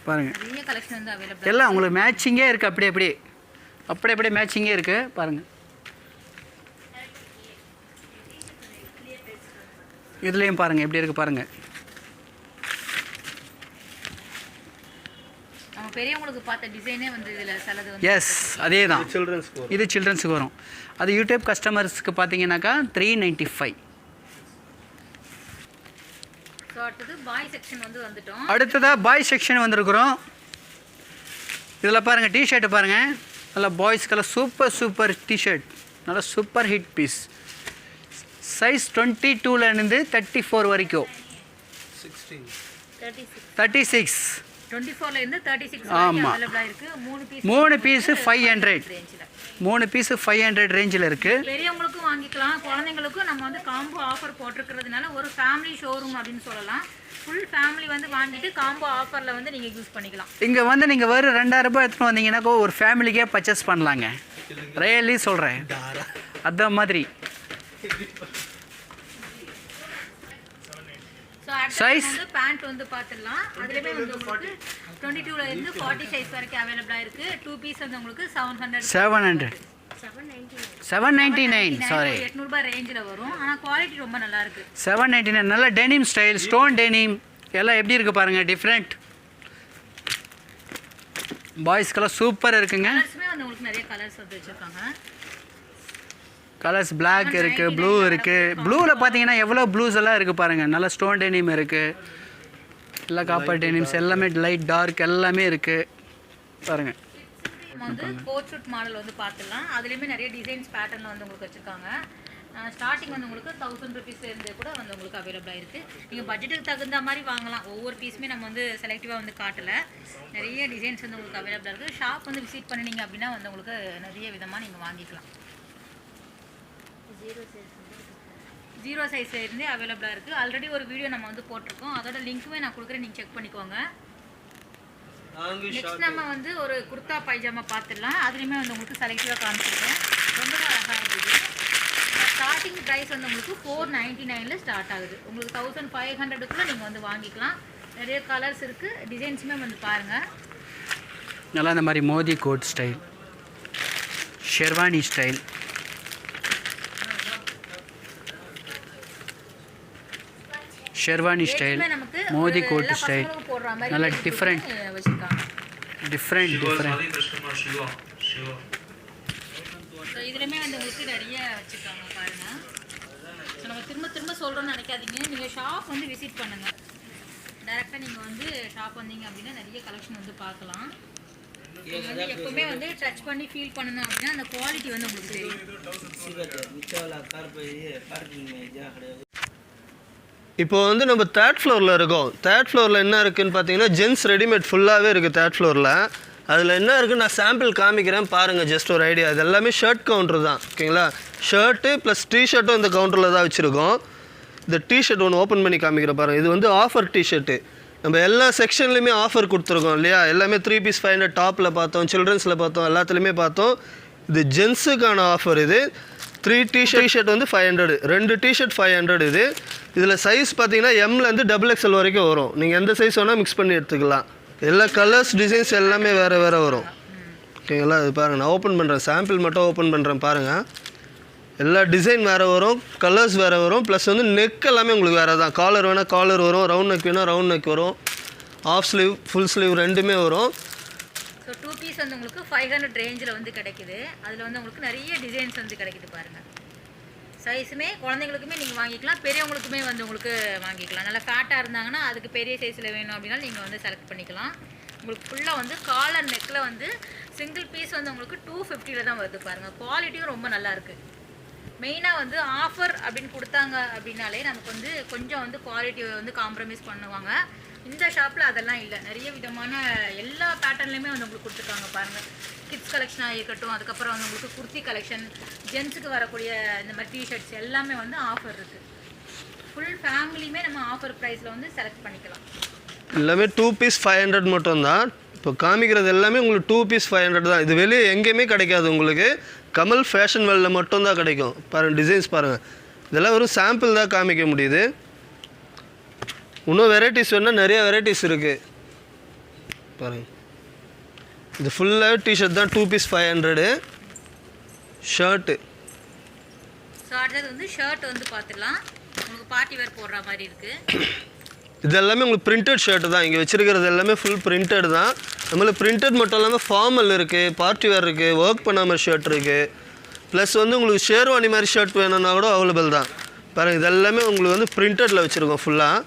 பாருங்கள். நிறைய கலெக்ஷன் வந்து அவைலபிள். எல்லாம் உங்களுக்கு மேட்சிங்கே இருக்குது. அப்படியே மேட்சிங்கே இருக்குது பாருங்கள். இதுலேயும் பாருங்கள் எப்படி இருக்குது பாருங்கள். நம்ம பெரியவங்களுக்கு பார்த்த டிசைனே வந்து இதில் சிலது வந்து எஸ் அதே தான். இது சில்ட்ரன்ஸுக்கு வரும். அது யூடியூப் கஸ்டமர்ஸ்க்கு பார்த்தீங்கன்னாக்கா 395. ஸோ அடுத்தது பாய் செக்ஷன் வந்து வந்துட்டோம். அடுத்ததாக பாய் செக்ஷன் வந்திருக்கிறோம். இதில் பாருங்கள் டிஷர்ட்டு பாருங்கள். நல்லா பாய்ஸ்க்கெல்லாம் சூப்பர் டிஷர்ட், நல்லா சூப்பர் ஹிட் பீஸ். சைஸ் 22லேருந்து 34 வரைக்கும் 36 24லேருந்து 36 ஆமாம். அவைலபிளாக இருக்குது. 3 பீஸு 500 3 பீஸு 500 ரேஞ்சில் இருக்குது. பெரியவங்களுக்கும் வாங்கிக்கலாம், குழந்தைங்களுக்கும் நம்ம வந்து காம்போ ஆஃபர் போட்டிருக்கிறதுனால ஒரு ஃபேமிலி ஷோரூம் அப்படின்னு சொல்லலாம். ஃபுல் ஃபேமிலி வந்து வாங்கிட்டு காம்போ ஆஃபரில் வந்து நீங்கள் யூஸ் பண்ணிக்கலாம். இங்கே வந்து நீங்கள் வெறும் 2000 ரூபாய் எடுத்துகிட்டு வந்தீங்கன்னாக்கா ஒரு ஃபேமிலிக்கே பர்ச்சேஸ் பண்ணலாங்க. ரியலி சொல்கிறேன் அந்த மாதிரி. சைஸ் வந்து பேண்ட் வந்து பார்த்துடலாம். அதுலேயுமே வந்து உங்களுக்கு 22லேருந்து 40 சைஸ் வரைக்கும் அவைலபிளாக இருக்குது. 2 பீஸ் வந்து உங்களுக்கு 799 சாரி 800 ரூபாய் ரேஞ்சில் வரும். ஆனால் குவாலிட்டி ரொம்ப நல்லா இருக்குது. 799 நல்ல டெனிம் ஸ்டைல், ஸ்டோன் டெனிம் எல்லாம் எப்படி இருக்குது பாருங்கள். டிஃப்ரெண்ட் பாய்ஸ்க்கெல்லாம் சூப்பர் இருக்குங்க. கலர்ஸுமே வந்து உங்களுக்கு நிறைய கலர்ஸ் வந்து வச்சுருக்காங்க. கலர்ஸ் பிளாக் இருக்குது, ப்ளூ இருக்குது. ப்ளூவில் பார்த்தீங்கன்னா எவ்வளோ ப்ளூஸ் எல்லாம் இருக்குது பாருங்கள். நல்லா ஸ்டோன் டெனிம் இருக்குது, எல்லாம் காப்பர் டெனிம்ஸ் எல்லாமே லைட் டார்க் எல்லாமே இருக்குது பாருங்கள். நம்ம வந்து கோட் ஷூட் மாடல் வந்து பார்த்துடலாம். அதுலேயுமே நிறைய டிசைன்ஸ் பேட்டர்னில் வந்து உங்களுக்கு வச்சுருக்காங்க. ஸ்டார்டிங் வந்து உங்களுக்கு 1000 ருபீஸ்லேருந்து கூட வந்து உங்களுக்கு அவைலபிளாக இருக்குது. நீங்கள் பட்ஜெட்டுக்கு தகுந்த மாதிரி வாங்கலாம். ஒவ்வொரு பீஸுமே நம்ம வந்து செலக்டிவாக வந்து காட்டலை. நிறைய டிசைன்ஸ் வந்து உங்களுக்கு அவைலபிளாக இருக்குது. ஷாப் வந்து விசிட் பண்ணினீங்க அப்படின்னா வந்து உங்களுக்கு நிறைய விதமாக நீங்கள் வாங்கிக்கலாம். 0 சைஸ்லேருந்தே அவைலபிளாக இருக்குது. ஆல்ரெடி ஒரு வீடியோ நம்ம வந்து போட்டிருக்கோம், அதோட லிங்க்குமே நான் கொடுக்குறேன், நீங்கள் செக் பண்ணிக்கோங்க. நெக்ஸ்ட் நம்ம வந்து ஒரு குர்தா பைஜாமா பார்த்துடலாம். அதுலேயுமே வந்து உங்களுக்கு செலக்டிவாக காமிச்சிருக்கேன். ரொம்பவே அழகாக இருக்குது. ஸ்டார்டிங் ப்ரைஸ் வந்து உங்களுக்கு 499ல் ஸ்டார்ட் ஆகுது. உங்களுக்கு 1500க்குள்ளே நீங்கள் வந்து வாங்கிக்கலாம். நிறைய கலர்ஸ் இருக்குது, டிசைன்ஸுமே வந்து பாருங்கள். நல்லா இந்த மாதிரி Modi coat style, sherwani style, sherwani style, Modi coat style, நல்லா டிஃப்ரெண்ட். ஸோ இதுலயுமே வந்து உங்களுக்கு நிறைய வச்சுருக்காங்க பாருங்க. ஸோ நம்ம திரும்ப திரும்ப சொல்கிறோன்னு நினைக்காதீங்க. நீங்கள் ஷாப் வந்து விசிட் பண்ணுங்கள். டேரெக்டாக நீங்கள் வந்து ஷாப் வந்தீங்க அப்படின்னா நிறைய கலெக்ஷன் வந்து பார்க்கலாம். நீங்கள் வந்து எப்பவுமே வந்து டச் பண்ணி ஃபீல் பண்ணணும் அப்படின்னா அந்த குவாலிட்டி வந்து உங்களுக்கு தெரியும். இப்போ வந்து நம்ம தேர்ட் ஃப்ளோரில் இருக்கோம். தேர்ட் ஃப்ளோரில் என்ன இருக்குதுன்னு பார்த்தீங்கன்னா ஜென்ஸ் ரெடிமேட் ஃபுல்லாகவே இருக்குது தேர்ட் ஃப்ளோரில். அதில் என்ன இருக்குன்னு நான் சாம்பிள் காமிக்கிறேன் பாருங்கள், ஜஸ்ட் ஒரு ஐடியா. இது எல்லாமே ஷர்ட் கவுண்டர் தான், ஓகேங்களா. ஷர்ட்டு ப்ளஸ் டிஷர்ட்டும் இந்த கவுண்டரில் தான் வச்சுருக்கோம். இந்த டிஷர்ட் ஒன்று ஓப்பன் பண்ணி காமிக்கிறேன் பாருங்கள். இது வந்து ஆஃபர் டிஷர்ட்டு. நம்ம எல்லா செக்ஷன்லையுமே ஆஃபர் கொடுத்துருக்கோம் இல்லையா. எல்லாமே 3 பீஸ் 500 டாப்பில் பார்த்தோம், சில்ட்ரன்ஸில் பார்த்தோம், எல்லாத்துலேயுமே பார்த்தோம். இது ஜென்ஸுக்கான ஆஃபர். இது 3 டிஷர்ட் வந்து 500, 2 டிஷர்ட் 500. இதில் சைஸ் பார்த்தீங்கன்னா எம்லேருந்து XXL வரைக்கும் வரும். நீங்கள் எந்த சைஸ் வேணால் மிக்ஸ் பண்ணி எடுத்துக்கலாம். எல்லா கலர்ஸ் டிசைன்ஸ் எல்லாமே வேறு வேறு வரும், ஓகேங்களா. இது பாருங்கள், நான் ஓப்பன் பண்ணுறேன், சாம்பிள் மட்டும் ஓப்பன் பண்ணுறேன் பாருங்கள். எல்லா டிசைன் வேறு வரும், கலர்ஸ் வேறு வரும், ப்ளஸ் வந்து நெக் எல்லாமே உங்களுக்கு வேறு தான். காலர் வேணால் காலர் வரும், ரவுண்ட் நெக் வேணால் ரவுண்ட் நெக் வரும், ஆஃப் ஸ்லீவ் ஃபுல் ஸ்லீவ் ரெண்டுமே வரும். ஸோ 2 பீஸ் வந்து உங்களுக்கு 500 ரேஞ்சில் வந்து கிடைக்குது. அதில் வந்து உங்களுக்கு நிறைய டிசைன்ஸ் வந்து கிடைக்குது பாருங்கள். சைஸுமே குழந்தைங்களுக்குமே நீங்கள் வாங்கிக்கலாம், பெரியவங்களுக்குமே வந்து உங்களுக்கு வாங்கிக்கலாம். நல்லா ஃபேட்டாக இருந்தாங்கன்னா அதுக்கு பெரிய சைஸில் வேணும் அப்படின்னா நீங்கள் வந்து செலக்ட் பண்ணிக்கலாம். உங்களுக்கு ஃபுல்லாக வந்து காலர் நெக்கில் வந்து சிங்கிள் பீஸ் வந்து உங்களுக்கு 250 தான் வருது பாருங்கள். குவாலிட்டியும் ரொம்ப நல்லாயிருக்கு. மெயினாக வந்து ஆஃபர் அப்படின்னு கொடுத்தாங்க அப்படின்னாலே நமக்கு வந்து கொஞ்சம் வந்து குவாலிட்டியை வந்து காம்ப்ரமைஸ் பண்ணுவாங்க. இந்த ஷாப்பில் அதெல்லாம் இல்லை. நிறைய விதமான எல்லா பேட்டர்ன்லையுமே வந்து உங்களுக்கு கொடுத்துருக்காங்க பாருங்கள். கிட்ஸ் கலெக்ஷனாக இருக்கட்டும், அதுக்கப்புறம் வந்து உங்களுக்கு குர்த்தி கலெக்ஷன், ஜென்ஸுக்கு வரக்கூடிய இந்த மாதிரி டிஷர்ட்ஸ் எல்லாமே வந்து ஆஃபர் இருக்குது. ஃபுல் ஃபேமிலியுமே நம்ம ஆஃபர் ப்ரைஸில் வந்து செலக்ட் பண்ணிக்கலாம். எல்லாமே 2 பீஸ் 500 மட்டும்தான். இப்போ காமிக்கிறது எல்லாமே உங்களுக்கு 2 பீஸ் 500 தான். இது வெளியே எங்கேயுமே கிடைக்காது உங்களுக்கு. கமல் ஃபேஷன் வேர்ல்டில் மட்டும்தான் கிடைக்கும். பாருங்கள் டிசைன்ஸ் பாருங்கள். இதெல்லாம் ஒரு சாம்பிள் தான் காமிக்க முடியுது. இன்னும் வெரைட்டிஸ் வேணால் நிறைய வெரைட்டிஸ் இருக்குது பாருங்கள். இது ஃபுல்லாக டிஷர்ட் தான் 2 பீஸ் 500. ஷர்ட்டு ஸோ அடுத்தது வந்து ஷர்ட் வந்து பார்த்துக்கலாம். உங்களுக்கு பார்ட்டி வேர் போடுற மாதிரி இருக்குது. இது எல்லாமே உங்களுக்கு பிரிண்டட் ஷர்ட்டு தான். இங்கே வச்சுருக்கிறது எல்லாமே ஃபுல் பிரிண்டட் தான். நம்மளுக்கு பிரிண்டட் மட்டும் இல்லாமல் ஃபார்மல் இருக்குது, பார்ட்டி வேர் இருக்குது, ஒர்க் பண்ணாமல் ஷர்ட் இருக்குது. ப்ளஸ் வந்து உங்களுக்கு ஷேர்வானி மாதிரி ஷர்ட் வேணும்னா கூட அவைலபிள் தான். பாருங்கள், இது எல்லாமே உங்களுக்கு வந்து பிரிண்டடில் வச்சுருக்கோம் ஃபுல்லாக.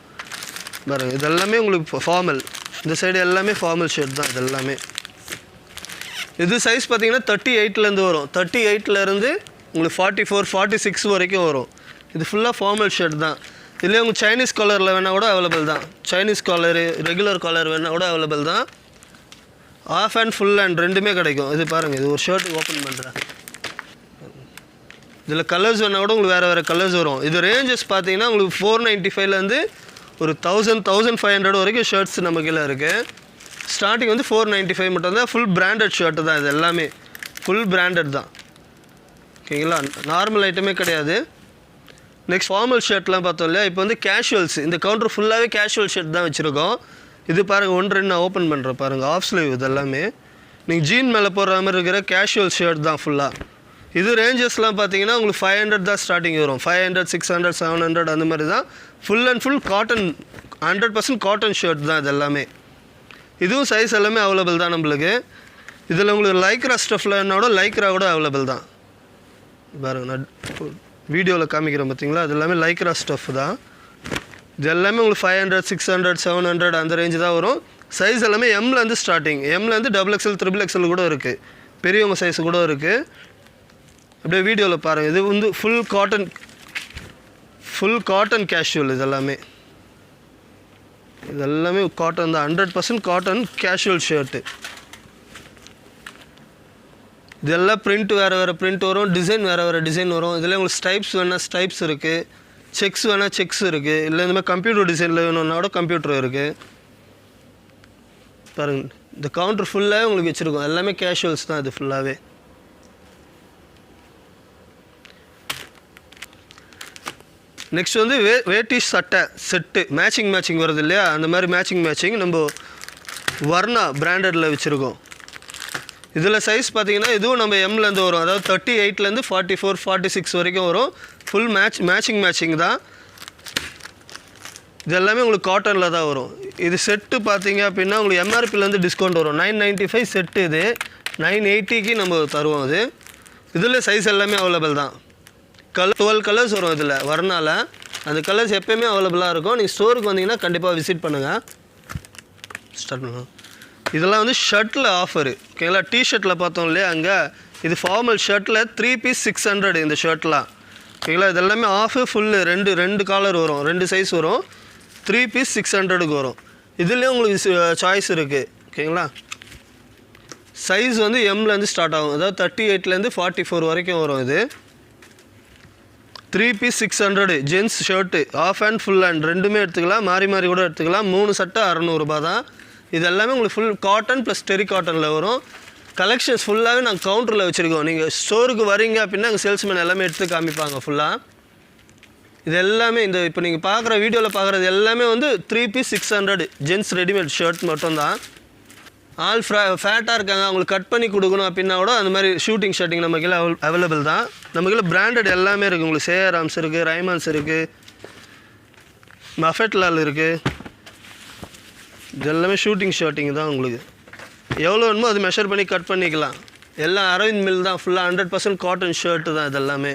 பாருங்கள், இது எல்லாமே உங்களுக்கு ஃபார்மல். இந்த சைடு எல்லாமே ஃபார்மல் ஷர்ட் தான் இது எல்லாமே. இது சைஸ் பார்த்தீங்கன்னா 38லேருந்து வரும். 38லேருந்து உங்களுக்கு 44, 46 வரைக்கும் வரும். இது ஃபுல்லாக ஃபார்மல் ஷர்ட் தான். இதுலேயே உங்களுக்கு சைனீஸ் காலரில் வேணால் கூட அவைலபிள் தான். சைனீஸ் காலரு, ரெகுலர் காலர் வேணால் கூட அவைலபிள் தான். ஆஃப் அண்ட் ஃபுல் அண்ட் ரெண்டுமே கிடைக்கும். இது பாருங்கள், இது ஒரு ஷர்ட் ஓப்பன் பண்ணுறேன். இதில் கலர்ஸ் வேணால் கூட உங்களுக்கு வேறு வேறு கலர்ஸ் வரும். இது ரேஞ்சஸ் பார்த்தீங்கன்னா உங்களுக்கு 495லேருந்து ஒரு 1000, 1500 வரைக்கும் ஷர்ட்ஸ் நம்ம கீழே இருக்குது. ஸ்டார்டிங் வந்து 495 மட்டும் தான். ஃபுல் பிராண்டட் ஷர்ட்டு தான் இது எல்லாமே. ஃபுல் பிராண்டட் தான், ஓகேங்களா. நார்மல் ஐட்டமே கிடையாது. நெக்ஸ்ட் ஃபார்மல் ஷர்ட்லாம் பார்த்தோம் இல்லையா. இப்போ வந்து கேஷுவல்ஸ். இந்த கவுண்டர் ஃபுல்லாகவே கேஷுவல் ஷர்ட் தான் வச்சுருக்கோம். இது பாருங்கள், 1-2 நான் ஓப்பன் பண்ணுறேன் பாருங்கள். ஆஃப் ஸ்லீவ் இது எல்லாமே நீங்கள் ஜீன் மேலே போடுற மாதிரி இருக்கிற கேஷுவல் ஷர்ட் தான் ஃபுல்லாக. இது ரேஞ்சஸ்லாம் பார்த்தீங்கன்னா உங்களுக்கு 500 தான் ஸ்டார்டிங் வரும். 500, 600, 700 அந்த மாதிரி தான். Full and full cotton, 100% cotton shirt தான் இது எல்லாமே. இதுவும் சைஸ் எல்லாமே அவைலபிள் தான் நம்மளுக்கு. இதில் உங்களுக்கு லைக்ரா ஸ்டஃப்லன்னோட லைக்ரா கூட அவைலபிள் தான். பாருங்கள், நான் வீடியோவில் காமிக்கிறேன் பார்த்தீங்களா. அது எல்லாமே லைக்ரா ஸ்டஃப் தான். இது எல்லாமே உங்களுக்கு 500, 600, 700 அந்த ரேஞ்சு தான் வரும். சைஸ் எல்லாமே எம்லேருந்து ஸ்டார்டிங். எம்லேருந்து XXL, XXL கூட இருக்குது. பெரியவங்க சைஸு கூட இருக்குது. அப்படியே வீடியோவில் பாருங்கள். இது வந்து ஃபுல் காட்டன் கேஷுவல். இது எல்லாமே காட்டன் தான். 100% காட்டன் கேஷுவல் ஷர்ட்டு. இதெல்லாம் பிரிண்ட் வேறு பிரிண்ட் வரும், டிசைன் வேறு டிசைன் வரும். இதில் உங்களுக்கு ஸ்டைப்ஸ் வேணால் ஸ்டைப்ஸ் இருக்குது, செக்ஸ் வேணால் செக்ஸ் இருக்குது. இல்லை இந்த மாதிரி கம்ப்யூட்டர் டிசைனில் வேணும்னா கூட கம்ப்யூட்டர் இருக்குது. பாருங்கள், இந்த கவுண்டர் ஃபுல்லாகவே உங்களுக்கு வச்சுருக்கோம். எல்லாமே கேஷுவல்ஸ் தான் இது ஃபுல்லாகவே. நெக்ஸ்ட் வந்து வேட்டி சட்டை செட்டு மேட்சிங் வருது இல்லையா. அந்த மாதிரி மேட்சிங் நம்ம வர்ணா பிராண்டடில் வச்சுருக்கோம். இதில் சைஸ் பார்த்தீங்கன்னா இதுவும் நம்ம எம்லேருந்து வரும். அதாவது 38லேருந்து 44, 46 வரைக்கும் வரும். ஃபுல் மேட்சிங் தான். இது எல்லாமே உங்களுக்கு காட்டனில் தான் வரும். இது செட்டு பார்த்தீங்க அப்படின்னா உங்களுக்கு எம்ஆர்பிலேருந்து டிஸ்கவுண்ட் வரும். 995 செட்டு. இது 980க்கு நம்ம தருவோம். அது இதில் சைஸ் எல்லாமே அவைலபிள் தான். 12 கலர்ஸ் வரும் இதில் வரனால. அந்த கலர்ஸ் எப்போயுமே அவைலபிளாக இருக்கும். நீங்கள் ஸ்டோருக்கு வந்தீங்கன்னா கண்டிப்பாக விசிட் பண்ணுங்கள். ஸ்டார்ட் பண்ணுங்கள். இதெல்லாம் வந்து ஷர்ட்டில் ஆஃபரு ஓகேங்களா. டிஷர்ட்டில் பார்த்தோம் இல்லையா அங்கே, இது ஃபார்மல் ஷர்ட்டில் 3 பீஸ் 600 இந்த ஷர்ட்லாம் ஓகேங்களா. இது எல்லாமே ஆஃபு ஃபுல்லு ரெண்டு காலர் வரும், 2 சைஸ் வரும். 3 பீஸ் 600க்கு வரும். இதுலேயும் உங்களுக்கு சாய்ஸ் இருக்குது ஓகேங்களா. சைஸ் வந்து எம்லேருந்து ஸ்டார்ட் ஆகும், அதாவது 38லேருந்து 44 வரைக்கும் வரும். இது 3 piece 600 gents shirt half hand full hand ரெண்டுமே எடுத்துக்கலாம், மாறி மாறி கூட எடுத்துக்கலாம். 3 சட்டை 600 ரூபா தான். இது எல்லாமே உங்களுக்கு ஃபுல் காட்டன் ப்ளஸ் டெரி காட்டனில் வரும். கலெக்ஷன்ஸ் ஃபுல்லாகவே நாங்கள் கவுண்டரில் வச்சுருக்கோம். நீங்கள் ஸ்டோருக்கு வரீங்க அப்படின்னா அங்கே சேல்ஸ்மேன் எல்லாமே எடுத்து காமிப்பாங்க ஃபுல்லாக. இது எல்லாமே இந்த இப்போ நீங்கள் பார்க்குற வீடியோவில் பார்க்குறது எல்லாமே வந்து 3 பீஸ் 600 ஜென்ஸ் ரெடிமேட் ஷர்ட் மட்டும்தான். ஆல் ஃபேட்டாக இருக்காங்க, அவங்களுக்கு கட் பண்ணி கொடுக்கணும் அப்படின்னா கூட அந்த மாதிரி ஷூட்டிங் ஷர்ட்டிங் நமக்கு அவைலபிள் தான். நமக்கு பிராண்டட் எல்லாமே இருக்குது. உங்களுக்கு சேராம்ஸ் இருக்குது, ரைமான்ஸ் இருக்குது, மஃபெட்லால் இருக்குது. இது எல்லாமே ஷூட்டிங் ஷர்ட்டிங் தான். உங்களுக்கு எவ்வளோ வேணுமோ அது மெஷர் பண்ணி கட் பண்ணிக்கலாம். எல்லாம் அரவிந்த் மில் தான், ஃபுல்லாக 100% காட்டன் ஷர்ட்டு தான் இது எல்லாமே.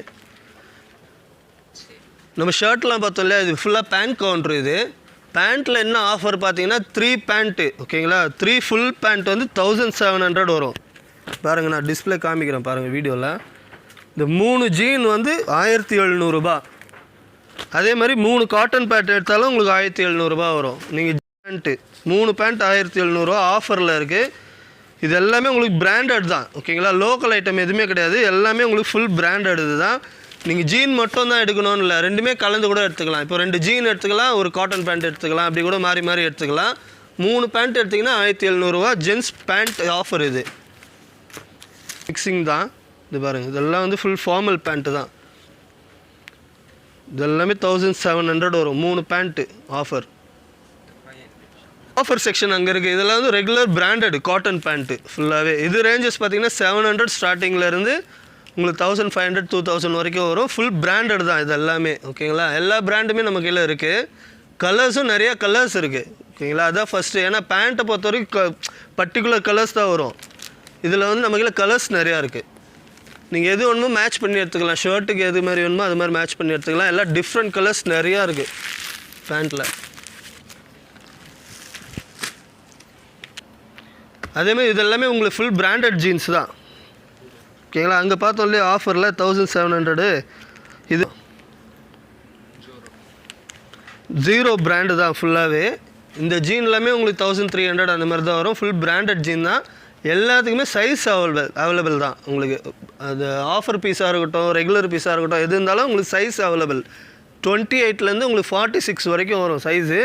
நம்ம ஷர்ட்லாம் பார்த்தோம் இல்லையா, இது ஃபுல்லாக பேண்ட் கவுண்ட்ரு. இது பேண்ட்டில் என்ன ஆஃபர் பார்த்தீங்கன்னா 3 பேண்ட்டு ஓகேங்களா. 3 ஃபுல் பேண்ட் வந்து 1700 வரும். பாருங்கள், நான் டிஸ்பிளே காமிக்கிறேன் பாருங்கள் வீடியோவில். இந்த 3 ஜீன் வந்து 1700 ரூபா. அதே மாதிரி 3 காட்டன் பேண்ட் எடுத்தாலும் உங்களுக்கு 1700 ரூபா வரும். நீங்கள் பேண்ட்டு 3 பேண்ட் 1700 ரூபா ஆஃபரில் இருக்குது. இது எல்லாமே உங்களுக்கு பிராண்டட் தான் ஓகேங்களா. லோக்கல் ஐட்டம் எதுவுமே கிடையாது, எல்லாமே உங்களுக்கு ஃபுல் பிராண்டட் இது தான். நீங்கள் ஜீன் மட்டும் தான் எடுக்கணும்னு இல்லை, ரெண்டுமே கலந்து கூட எடுத்துக்கலாம். இப்போ 2 ஜீன் எடுத்துக்கலாம், ஒரு காட்டன் பேண்ட் எடுத்துக்கலாம், அப்படி கூட மாறி மாறி எடுத்துக்கலாம். 3 பேண்ட் எடுத்திங்கன்னா 1700 ரூபா ஜென்ஸ் பேண்ட் ஆஃபர். இது மிக்சிங் தான். இது பாருங்கள், இதெல்லாம் வந்து ஃபுல் ஃபார்மல் பேண்ட்டு தான். இதெல்லாமே 1700 வரும் 3 பேண்ட்டு ஆஃபர். ஆஃபர் செக்ஷன் அங்கே இருக்குது. இதெல்லாம் வந்து ரெகுலர் பிராண்டட் காட்டன் பேண்ட்டு ஃபுல்லாகவே. இது ரேஞ்சஸ் பார்த்தீங்கன்னா 700 ஸ்டார்டிங்லேருந்து உங்களுக்கு 1500 2000 வரைக்கும் வரும். ஃபுல் பிராண்டட் தான் இது எல்லாமே ஓகேங்களா. எல்லா பிராண்டுமே நம்ம கீழே இருக்குது. கலர்ஸும் நிறையா கலர்ஸ் இருக்குது ஓகேங்களா. அதுதான் ஃபஸ்ட்டு. ஏன்னா பேண்ட்டை பொறுத்த வரைக்கும் பர்டிகுலர் கலர்ஸ் தான் வரும். இதில் வந்து நம்ம கீழே கலர்ஸ் நிறையா இருக்குது. நீங்கள் எது வேணுமோ மேட்ச் பண்ணி எடுத்துக்கலாம். ஷர்ட்டுக்கு எது மாதிரி வேணுமோ அது மாதிரி மேட்ச் பண்ணி எடுத்துக்கலாம். எல்லாம் டிஃப்ரெண்ட் கலர்ஸ் நிறையா இருக்குது பேண்ட்டில். அதேமாதிரி இது எல்லாமே உங்களுக்கு ஃபுல் பிராண்டட் ஜீன்ஸ் தான் ஓகேங்களா. அங்கே பார்த்தோம் இல்லையா ஆஃபரில் 1700. இது ஜீரோ பிராண்டு தான் ஃபுல்லாகவே. இந்த ஜீன் எல்லாமே உங்களுக்கு 1300 அந்த மாதிரி தான் வரும். ஃபுல் பிராண்டட் ஜீன் தான். எல்லாத்துக்குமே சைஸ் அவைலபிள் தான் உங்களுக்கு. அது ஆஃபர் பீஸாக இருக்கட்டும், ரெகுலர் பீஸாக இருக்கட்டும், எது இருந்தாலும் உங்களுக்கு சைஸ் அவைலபிள். 28லேருந்து உங்களுக்கு 46 வரைக்கும் வரும் சைஸு.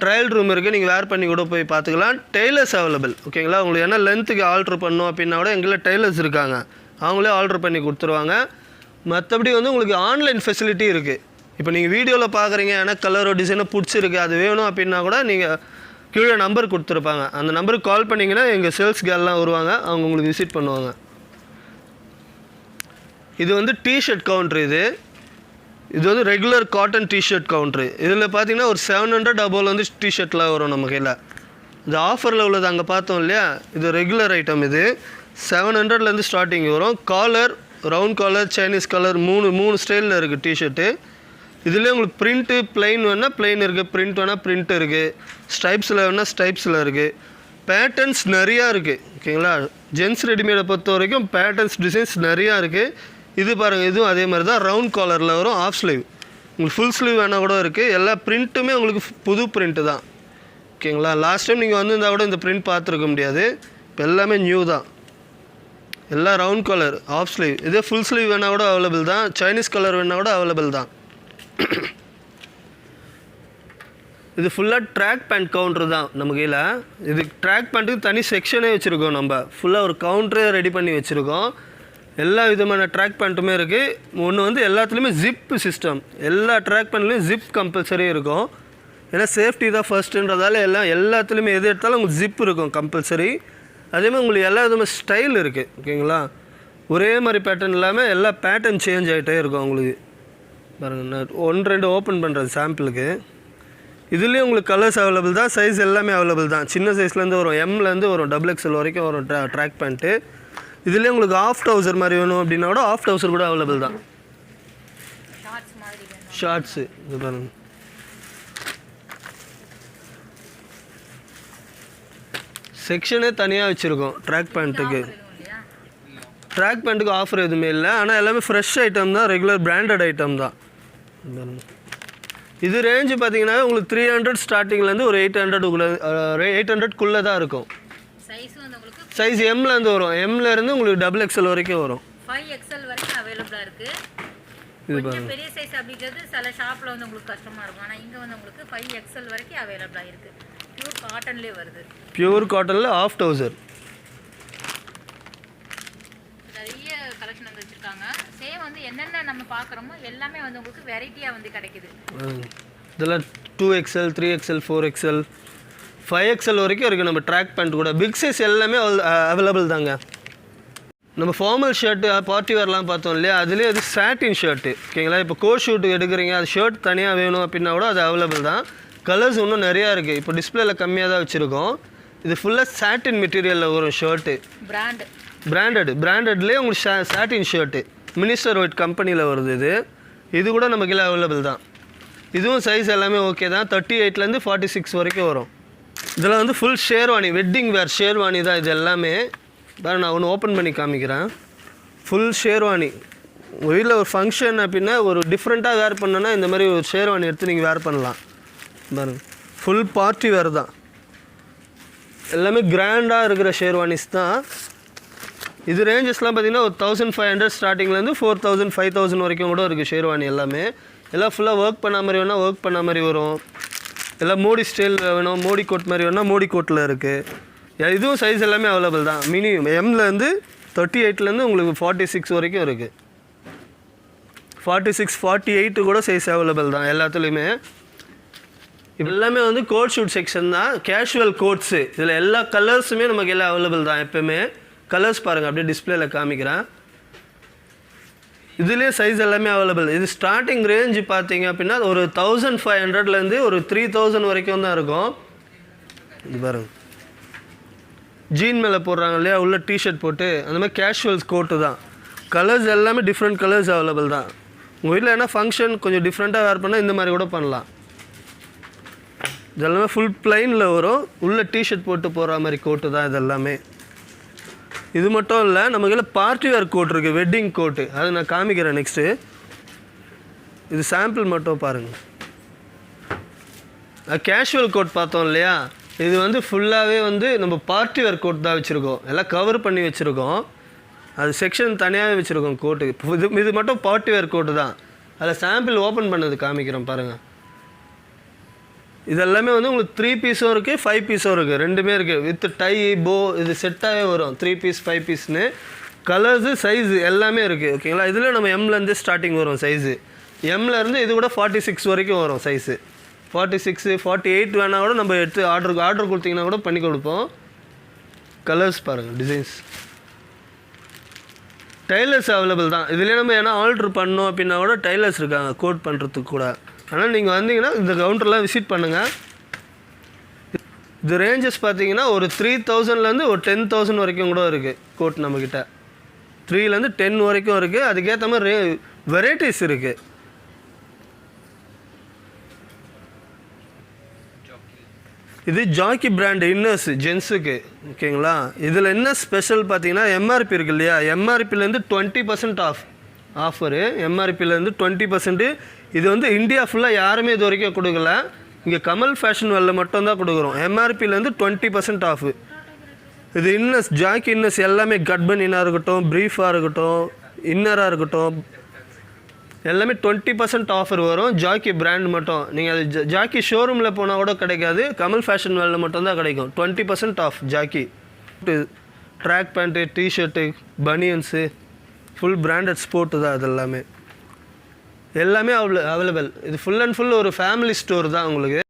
ட்ரையல் ரூம் இருக்குது, நீங்கள் வேர் பண்ணி கூட போய் பார்த்துக்கலாம். டெய்லர்ஸ் அவைலபிள் ஓகேங்களா. உங்களுக்கு என்ன லென்த்துக்கு ஆல்ட்ரு பண்ணணும் அப்படின்னா கூட எங்களை டெய்லர்ஸ் இருக்காங்க, அவங்களே ஆல்ட்ரு பண்ணி கொடுத்துருவாங்க. மற்றபடி வந்து உங்களுக்கு ஆன்லைன் ஃபெசிலிட்டி இருக்குது. இப்போ நீங்கள் வீடியோவில் பார்க்குறீங்க, ஏன்னா கலரோ டிசைனோ பிடிச்சிருக்கு, அது வேணும் அப்படின்னா கூட நீங்கள் கீழே நம்பர் கொடுத்துருப்பாங்க. அந்த நம்பருக்கு கால் பண்ணிங்கன்னா எங்கள் சேல்ஸ் கேர்லாம் வருவாங்க, அவங்க உங்களுக்கு விசிட் பண்ணுவாங்க. இது வந்து டிஷர்ட் கவுண்ட்ரு. இது வந்து ரெகுலர் காட்டன் டிஷர்ட் கவுண்ட்ரு. இதில் பார்த்தீங்கன்னா ஒரு 700 அபோவில் வந்து டிஷர்ட்லாம் வரும் நம்ம கையில். இந்த ஆஃபரில் உள்ளது அங்கே பார்த்தோம் இல்லையா, இது ரெகுலர் ஐட்டம். இது 700லேருந்து ஸ்டார்டிங் வரும். Collar, round collar, Chinese collar, மூணு ஸ்டைலில் இருக்குது டிஷர்ட்டு. இதுலேயே உங்களுக்கு பிரிண்ட்டு பிளெயின் வேணால் பிளெயின் இருக்குது, பிரிண்ட் வேணால் பிரிண்ட் இருக்குது, ஸ்டைப்ஸில் வேணால் ஸ்டைப்ஸில் இருக்குது. பேட்டர்ன்ஸ் நிறையா இருக்குது ஓகேங்களா. ஜென்ஸ் ரெடிமேடை பொறுத்த வரைக்கும் பேட்டர்ன்ஸ் டிசைன்ஸ் நிறையா இருக்குது. இது பாருங்கள், இதுவும் அதே மாதிரி தான். ரவுண்ட் காலரில் வரும், ஆஃப் ஸ்லீவ். உங்களுக்கு ஃபுல் ஸ்லீவ் வேணால் கூட இருக்குது. எல்லா பிரிண்ட்டுமே உங்களுக்கு புது பிரிண்ட்டு தான் ஓகேங்களா. லாஸ்ட் டைம் நீங்கள் வந்திருந்தால் கூட இந்த பிரிண்ட் பார்த்துருக்க முடியாது. இப்போ எல்லாமே நியூ தான். எல்லாம் ரவுண்ட் கலர், ஆஃப் ஸ்லீவ். இதே ஃபுல் ஸ்லீவ் வேணால் கூட அவைலபிள் தான். சைனீஸ் கலர் வேணால் கூட அவைலபிள் தான். இது ஃபுல்லாக ட்ராக் பேண்ட் கவுண்ட்ரு தான் நம்ம கையில். இது ட்ராக் பேண்ட்டுக்கு தனி செக்ஷனே வச்சுருக்கோம். நம்ம ஃபுல்லாக ஒரு கவுண்ட்ரே ரெடி பண்ணி வச்சுருக்கோம். எல்லா விதமான ட்ராக் பேண்ட்டுமே இருக்குது. ஒன்று வந்து எல்லாத்துலேயுமே ஜிப் சிஸ்டம். எல்லா ட்ராக் பேண்ட்லேயும் ஜிப் கம்பல்சரி இருக்கும். ஏன்னா சேஃப்டி தான் ஃபர்ஸ்ட்டுன்றதால எல்லாத்துலேயுமே எது எடுத்தாலும் உங்களுக்கு ஜிப் இருக்கும் கம்பல்சரி. அதேமாதிரி உங்களுக்கு எல்லா விதமான ஸ்டைல் இருக்குது ஓகேங்களா. ஒரே மாதிரி பேட்டர்ன் இல்லாமல் எல்லா பேட்டர்ன் சேஞ்ச் ஆகிட்டே இருக்கும் உங்களுக்கு. பாருங்கள், நான் 1-2 ஓப்பன் பண்ணுறது சாம்பிளுக்கு. இதுலேயும் உங்களுக்கு கலர்ஸ் அவைலபிள் தான். சைஸ் எல்லாமே அவைலபிள் தான். சின்ன சைஸ்லேருந்து வரும், எம்லேருந்து வரும், XXL வரைக்கும் வரும் ட்ராக் பேண்ட்டு. இதுலேயே உங்களுக்கு ஆஃப் ட்ரௌசர் மாதிரி வேணும் அப்படின்னா கூட ஆஃப் ட்ரௌசர் கூட அவைலபிள் தான். ஷார்ட்ஸ் மாதிரி வேணும். ஷார்ட்ஸு இது பாருங்க. செக்ஷனே தனியாக வச்சுருக்கோம் ட்ராக் பேண்ட்டுக்கு. இல்லையா? ட்ராக் பேண்ட்டுக்கு ஆஃபர் எதுவுமே இல்லை. ஆனால் எல்லாமே ஃப்ரெஷ் ஐட்டம் தான், ரெகுலர் பிராண்டட் ஐட்டம் தான். இது ரேஞ்சு பார்த்தீங்கன்னா உங்களுக்கு 300 ஸ்டார்டிங்லேருந்து ஒரு 800க்குள்ளே தான் இருக்கும். சைஸும் வந்து உங்களுக்கு சைஸ் எம்லேருந்து வரும். எம்லேருந்து உங்களுக்கு XXL வரைக்கும் வரும். 5XL வரைக்கும் அவைலபிளாக இருக்குது. இது கொஞ்சம் பெரிய சைஸ் அப்படிங்கிறது சில ஷாப்பில் வந்து உங்களுக்கு கஷ்டமாக இருக்கும். ஆனால் இங்கே வந்து உங்களுக்கு 5XL வரைக்கும் அவைலபிளாக இருக்குது. பியூர் காட்டன்லேயே வருது. பியூர் காட்டனில் ஆஃப் ட்ரௌசர் நிறைய கலெக்ஷன் வந்து வச்சுருக்காங்க. சேம் வந்து என்னென்ன நம்ம பார்க்குறோமோ எல்லாமே வந்து உங்களுக்கு வெரைட்டியாக வந்து கிடைக்குது. இதெல்லாம் 2XL 3XL 4XL 5XL வரைக்கும் இருக்குது. நம்ம ட்ராக் பேண்ட் கூட பிக் சைஸ் எல்லாமே அவைலபிள் தாங்க. நம்ம ஃபார்மல் ஷர்ட்டு பார்ட்டி வேர்லாம் பார்த்தோம் இல்லையா, அதுலேயே அது சாட்டின் ஷர்ட்டு ஓகேங்களா. இப்போ கோட் ஷூட்டுக்கு எடுக்கிறீங்க, அது ஷர்ட் தனியாக வேணும் அப்படின்னா கூட அது அவைலபிள் தான். கலர்ஸ் இன்னும் நிறையா இருக்குது. இப்போ டிஸ்பிளேல கம்மியாக தான் வச்சுருக்கோம். இது ஃபுல்லாக சாட்டின் மெட்டீரியலில் வரும் ஷர்ட்டு. பிராண்டட்லேயே உங்களுக்கு சாட்டின் ஷர்ட்டு மினிஸ்டர் ஒயிட் கம்பெனியில் வருது. இது கூட நமக்கு எல்லாம் அவைலபிள் தான். இதுவும் சைஸ் எல்லாமே ஓகே தான். 38லேருந்து 46 வரைக்கும் வரும். இதெல்லாம் வந்து ஃபுல் ஷேர்வானி, வெட்டிங் வேர் ஷேர்வானி தான் இது எல்லாமே. வேறு நான் ஒன்று ஓப்பன் பண்ணி காமிக்கிறேன். ஃபுல் ஷேர்வானி. உங்கள் வீட்டில் ஒரு ஃபங்க்ஷன் அப்படின்னா ஒரு டிஃப்ரெண்ட்டாக வேர் பண்ணோன்னா இந்த மாதிரி ஒரு ஷேர்வானி எடுத்து நீங்கள் வேர் பண்ணலாம். பாருங்க, ஃபுல் பார்ட்டி வேர் தான். எல்லாமே கிராண்டாக இருக்கிற ஷேர்வானிஸ் தான். இது ரேஞ்சஸ்லாம் பார்த்தீங்கன்னா ஒரு 1500 ஸ்டார்டிங்லேருந்து 4000 5000 வரைக்கும் கூட இருக்குது ஷேர்வானி எல்லாமே. எல்லாம் ஃபுல்லாக ஒர்க் பண்ண மாதிரி வேணால் ஒர்க் பண்ண மாதிரி வரும். எல்லாம் மோடி ஸ்டைல் வேணும், மோடி கோட் மாதிரி வேணால் மோடி கோட்டில் இருக்குது. இதுவும் சைஸ் எல்லாமே அவைலபிள் தான். மினிமம் எம்லேருந்து 38லேருந்து உங்களுக்கு 46 வரைக்கும் இருக்குது. 46 48 கூட சைஸ் அவைலபிள் தான் எல்லாத்துலேயுமே. எல்லாமே வந்து கோட் ஷூட் செக்ஷன் தான். கேஷுவல் கோட்ஸு இதில் எல்லா கலர்ஸுமே நமக்கு எல்லாம் அவைலபிள் தான். எப்போயுமே கலர்ஸ் பாருங்கள், அப்படியே டிஸ்பிளேல காமிக்கிறேன். இதுலேயே சைஸ் எல்லாமே அவைலபிள். இது ஸ்டார்டிங் ரேஞ்சு பார்த்தீங்க அப்படின்னா ஒரு 1500லேருந்து ஒரு 3000 வரைக்கும் தான் இருக்கும். இது பாருங்கள், ஜீன் மேலே போடுறாங்க இல்லையா, உள்ள டிஷர்ட் போட்டு அந்த மாதிரி கேஷுவல்ஸ் கோட்டு தான். கலர்ஸ் எல்லாமே டிஃப்ரெண்ட் கலர்ஸ் அவைலபிள் தான். உங்கள் வீட்டில் என்ன ஃபங்க்ஷன் கொஞ்சம் டிஃப்ரெண்ட்டாக வேர் பண்ணால் இந்த மாதிரி கூட பண்ணலாம். இதெல்லாமே ஃபுல் ப்ளைனில் வரும். உள்ள டிஷர்ட் போட்டு போகிற மாதிரி கோட்டு தான் இதெல்லாமே. இது மட்டும் இல்லை, நமக்கு எல்லாம் பார்ட்டி வேர் கோட் இருக்குது, வெட்டிங் கோட்டு. அதை நான் காமிக்கிறேன் நெக்ஸ்ட்டு. இது சாம்பிள் மட்டும் பாருங்கள். கேஷுவல் கோட் பார்த்தோம் இல்லையா, இது வந்து ஃபுல்லாகவே வந்து நம்ம பார்ட்டி வேர் கோட் தான் வச்சுருக்கோம். எல்லாம் கவர் பண்ணி வச்சுருக்கோம். அது செக்ஷன் தனியாகவே வச்சுருக்கோம் கோட்டு. இது மட்டும் பார்ட்டி வேர் கோட்டு தான். அதில் சாம்பிள் ஓப்பன் பண்ணது காமிக்கிறோம் பாருங்கள். இதெல்லாமே வந்து உங்களுக்கு 3 பீஸும் இருக்குது, 5 பீஸும் இருக்குது. ரெண்டுமே இருக்குது. வித் டை போ இது செட்டாகவே வரும். 3 பீஸ் 5 பீஸ்னு கலர்ஸு சைஸு எல்லாமே இருக்குது ஓகேங்களா. இதில் நம்ம எம்லேருந்து ஸ்டார்டிங் வரும் சைஸு. எம்லேருந்து இது கூட 46 வரைக்கும் வரும் சைஸு. 46 48 வேணால் கூட நம்ம எடுத்து ஆர்டர் கொடுத்தீங்கன்னா கூட பண்ணி கொடுப்போம். கலர்ஸ் பாருங்கள், டிசைன்ஸ். டைலர்ஸ் அவைலபிள் தான். இதுலேயே நம்ம ஏன்னா ஆல்ட்ரு பண்ணோம் அப்படின்னா கூட டைலர்ஸ் இருக்காங்க கோட் பண்ணுறதுக்கு கூட. ஆனால் நீங்கள் வந்தீங்கன்னா இந்த கவுண்டர்லாம் விசிட் பண்ணுங்கள். இது ரேஞ்சஸ் பார்த்தீங்கன்னா ஒரு 3000லேருந்து ஒரு 10,000 வரைக்கும் கூட இருக்குது கோட் நம்மக்கிட்ட. 3லேருந்து 10 வரைக்கும் இருக்குது. அதுக்கேற்ற மாதிரி வெரைட்டிஸ் இருக்குது. இது ஜாக்கி பிராண்ட் இன்னர்ஸ் ஜென்ஸுக்கு ஓகேங்களா. இதில் என்ன ஸ்பெஷல் பார்த்தீங்கன்னா எம்ஆர்பி இருக்குது இல்லையா, எம்ஆர்பிலேருந்து 20% ஆஃபரு. எம்ஆர்பிலேருந்து 20%. இது வந்து இந்தியா ஃபுல்லாக யாருமே இது வரைக்கும் கொடுக்கல. இங்கே கமல் ஃபேஷன் வேலில் மட்டும்தான் கொடுக்குறோம். எம்ஆர்பிலேருந்து 20% ஆஃபு. இது இன்னர்ஸ், ஜாக்கி இன்னர்ஸ் எல்லாமே கட்பன் இன்னராக இருக்கட்டும், ப்ரீஃபாக இருக்கட்டும், இன்னராக இருக்கட்டும், எல்லாமே 20% ஆஃபர் வரும். ஜாக்கி பிராண்ட் மட்டும். நீங்கள் அது ஜாக்கி ஷோரூமில் போனால் கூட கிடைக்காது, கமல் ஃபேஷன் வேலில் மட்டும்தான் கிடைக்கும். 20% off Jockey. Track pant, T-shirt, banians, full branded sport தான் இது எல்லாமே. எல்லாமே அவைலபிள். இது ஃபுல் அண்ட் ஃபுல் ஒரு ஃபேமிலி ஸ்டோர் தான் உங்களுக்கு.